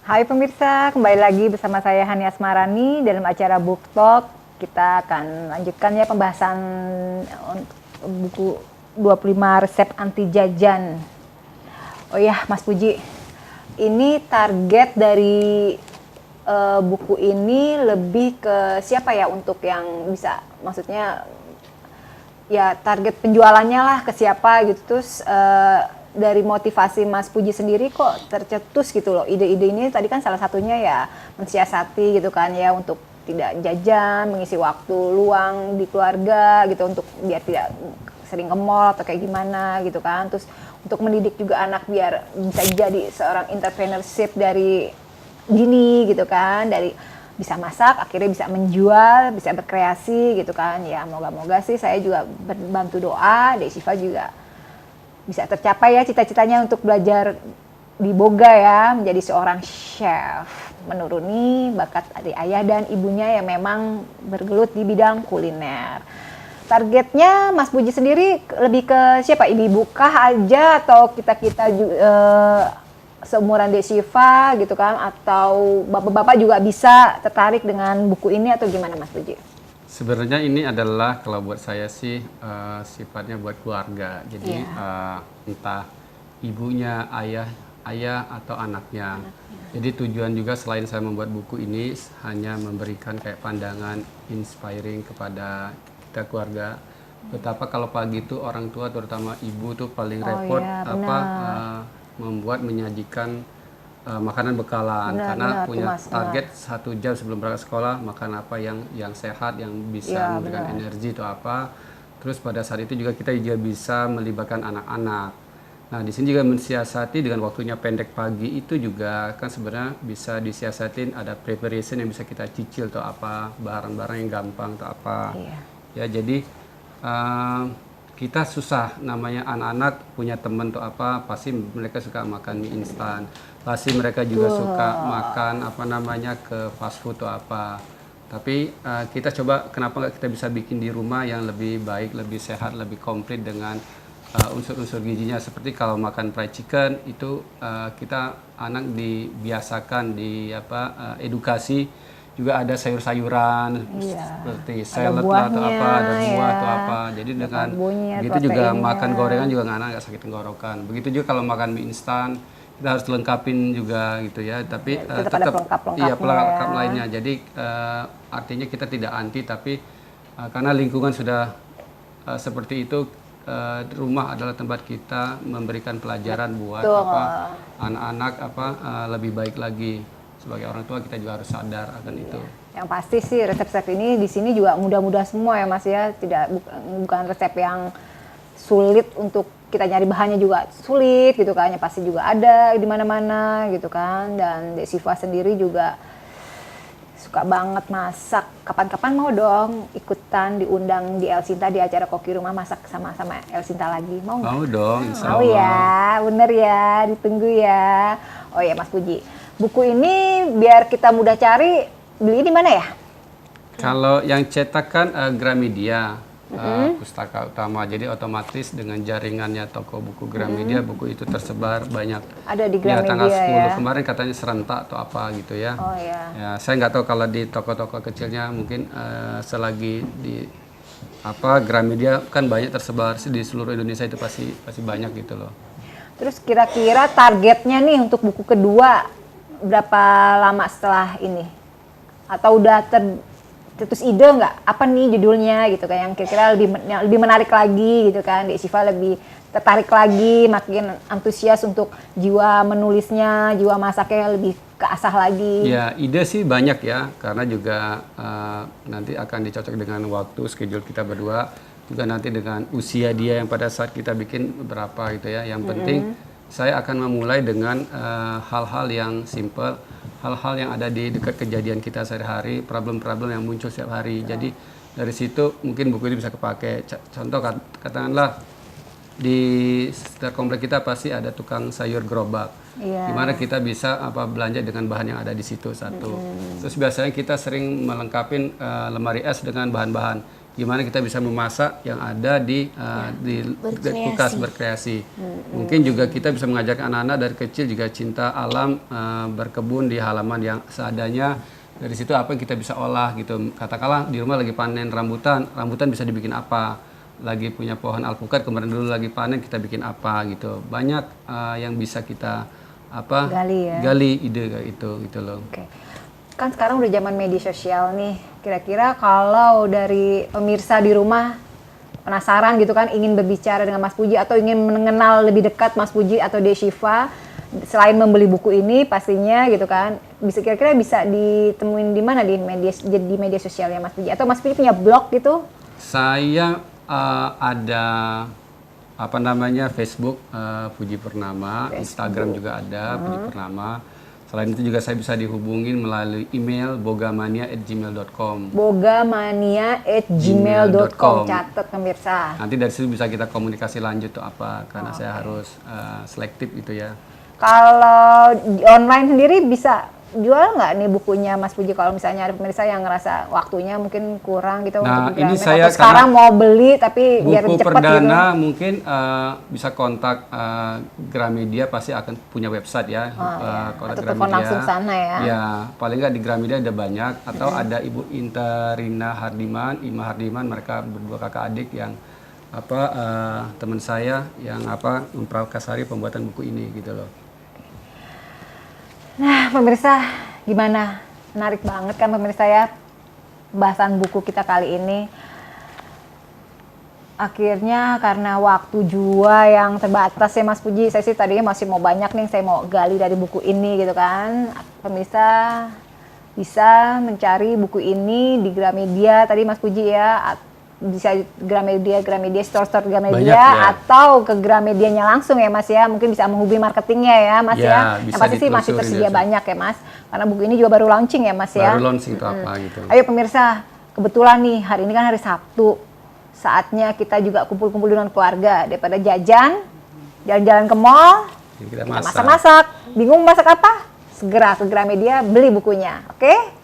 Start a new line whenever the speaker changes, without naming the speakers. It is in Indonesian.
Hai pemirsa, kembali lagi bersama saya Hani Asmarani dalam acara Book Talk. Kita akan lanjutkan ya pembahasan buku 25 resep anti jajan. Oh ya, Mas Puji, ini target dari buku ini lebih ke siapa ya untuk yang bisa, maksudnya ya target penjualannya lah ke siapa gitu. Terus dari motivasi Mas Puji sendiri kok tercetus gitu loh ide-ide ini. Tadi kan salah satunya ya mensiasati gitu kan ya, untuk tidak jajan, mengisi waktu luang di keluarga gitu untuk biar tidak sering ke mall atau kayak gimana gitu kan. Terus untuk mendidik juga anak biar bisa jadi seorang entrepreneurship dari dini gitu kan, dari bisa masak akhirnya bisa menjual, bisa berkreasi gitu kan ya. Moga-moga sih saya juga berbantu doa Dek Siva juga bisa tercapai ya cita-citanya untuk belajar di Boga ya, menjadi seorang chef, menuruni bakat adik ayah dan ibunya yang memang bergelut di bidang kuliner. Targetnya Mas Puji sendiri lebih ke siapa? Ibu-ibu kah aja atau kita-kita seumuran Dek Siva gitu kan, atau bapak-bapak juga bisa tertarik dengan buku ini atau gimana Mas Puji?
Sebenarnya ini adalah kalau buat saya sih sifatnya buat keluarga. Jadi entah ibunya, ayah atau anaknya. Jadi tujuan juga selain saya membuat buku ini hanya memberikan kayak pandangan inspiring kepada kita keluarga. Betapa kalau pagi itu orang tua terutama ibu tuh paling repot membuat menyajikan makanan bekalan, karena punya target 1 jam sebelum berangkat sekolah makan apa yang sehat, yang bisa memberikan energi atau apa. Terus pada saat itu juga kita juga bisa melibatkan anak-anak. Nah di sini juga mensiasati dengan waktunya pendek pagi itu juga kan sebenarnya bisa disiasatin, ada preparation yang bisa kita cicil atau apa, barang-barang yang gampang atau apa. Ya jadi kita susah, namanya anak-anak punya teman atau apa, pasti mereka suka makan mie instan, pasti mereka juga suka makan apa namanya ke fast food atau apa. Tapi kita coba kenapa nggak kita bisa bikin di rumah yang lebih baik, lebih sehat, lebih komplit dengan unsur-unsur gizinya. Seperti kalau makan fried chicken itu kita anak dibiasakan di edukasi juga ada sayur-sayuran seperti salad atau apa, ada buah atau apa. Jadi dengan begitu juga makan gorengan juga nggak sakit tenggorokan. Begitu juga kalau makan mie instan kita harus lengkapin juga gitu ya. Tapi tetap pelengkap lainnya. Jadi artinya kita tidak anti, tapi karena lingkungan sudah seperti itu, rumah adalah tempat kita memberikan pelajaran buat anak-anak lebih baik lagi. Sebagai orang tua kita juga harus sadar akan itu.
Yang pasti sih resep-resep ini di sini juga mudah-mudah semua ya Mas ya, bukan resep yang sulit, untuk kita nyari bahannya juga sulit gitu kan, ya pasti juga ada di mana-mana gitu kan. Dan Dek Siva sendiri juga suka banget masak. Kapan-kapan mau dong ikutan diundang di El Sinta di acara Koki Rumah, masak sama-sama El Sinta lagi, mau nggak?
Mau dong, insya Allah.
Mau ya, bener ya, ditunggu ya. Oh ya Mas Puji, buku ini biar kita mudah cari, beli di mana ya?
Kalau yang cetak kan Gramedia, Pustaka Utama. Jadi otomatis dengan jaringannya toko buku Gramedia, buku itu tersebar banyak.
Ada di Gramedia
tanggal 10
ya?
kemarin katanya serentak atau apa gitu ya.
Oh ya.
Ya, saya nggak tahu kalau di toko-toko kecilnya mungkin selagi di Gramedia kan banyak tersebar di seluruh Indonesia, itu pasti banyak gitu loh.
Terus kira-kira targetnya nih untuk buku kedua berapa lama setelah ini? Atau udah tercetus ide nggak? Apa nih judulnya gitu kan, yang kira-kira lebih menarik lagi gitu kan? Dek Siva lebih tertarik lagi, makin antusias untuk jiwa menulisnya, jiwa masaknya lebih keasah lagi.
Ya ide sih banyak ya, karena juga nanti akan dicocok dengan waktu schedule kita berdua, juga nanti dengan usia dia yang pada saat kita bikin berapa gitu ya. Yang penting saya akan memulai dengan hal-hal yang simple, hal-hal yang ada di dekat kejadian kita sehari-hari, problem-problem yang muncul setiap hari. Jadi dari situ mungkin buku ini bisa kepake. Contoh katakanlah di sekitar komplek kita pasti ada tukang sayur gerobak. Gimana kita bisa belanja dengan bahan yang ada di situ satu. Terus biasanya kita sering melengkapi lemari es dengan bahan-bahan. gimana kita bisa memasak yang ada di kulkas berkreasi. Mungkin juga kita bisa mengajak anak-anak dari kecil juga cinta alam, berkebun di halaman yang seadanya. Dari situ apa yang kita bisa olah gitu. Katakanlah di rumah lagi panen rambutan bisa dibikin apa? Lagi punya pohon alpukat kemarin dulu lagi panen, kita bikin apa gitu. Banyak yang bisa kita gali ide kayak itu gitu loh.
Oke. Kan sekarang udah zaman media sosial nih. Kira-kira kalau dari pemirsa di rumah penasaran gitu kan, ingin berbicara dengan Mas Puji atau ingin mengenal lebih dekat Mas Puji atau Deshiva, selain membeli buku ini pastinya gitu kan, kira-kira bisa ditemuin di mana di media sosialnya Mas Puji? Atau Mas Puji punya blog gitu?
Saya ada Facebook Puji Purnama, Instagram juga ada Puji Purnama. Selain itu juga saya bisa dihubungin melalui email bogamania@gmail.com.
bogamania@gmail.com. Catat pemirsa.
Nanti dari situ bisa kita komunikasi lanjut tuh apa, karena saya harus selektif gitu ya.
Kalau online sendiri bisa jual nggak nih bukunya Mas Puji, kalau misalnya ada pemirsa yang ngerasa waktunya mungkin kurang gitu untuk
ini saya
atau sekarang mau beli tapi biar
buku
cepet
perdana
gitu.
mungkin bisa kontak Gramedia, pasti akan punya website ya.
Atau telepon langsung sana ya.
Ya, paling nggak di Gramedia ada banyak, atau ada Ibu Intarina Hardiman, Ima Hardiman, mereka berdua kakak adik yang teman saya yang memprakarsari pembuatan buku ini gitu loh.
Nah, pemirsa, gimana? Menarik banget kan pemirsa ya bahasan buku kita kali ini. Akhirnya karena waktu juga yang terbatas ya Mas Puji, saya sih tadinya masih mau banyak nih, saya mau gali dari buku ini gitu kan. Pemirsa bisa mencari buku ini di Gramedia tadi Mas Puji ya, bisa Gramedia, store Gramedia ya. Atau ke Gramedianya langsung ya Mas ya, mungkin bisa menghubungi marketingnya ya Mas ya. Yang pasti sih masih tersedia banyak ya Mas, karena buku ini juga baru launching ya Mas ya.
Baru launching itu apa gitu.
Ayo pemirsa, kebetulan nih hari ini kan hari Sabtu, saatnya kita juga kumpul-kumpul dengan keluarga, daripada jalan-jalan ke mall, kita masak-masak. Bingung masak apa? Segera ke Gramedia beli bukunya, oke?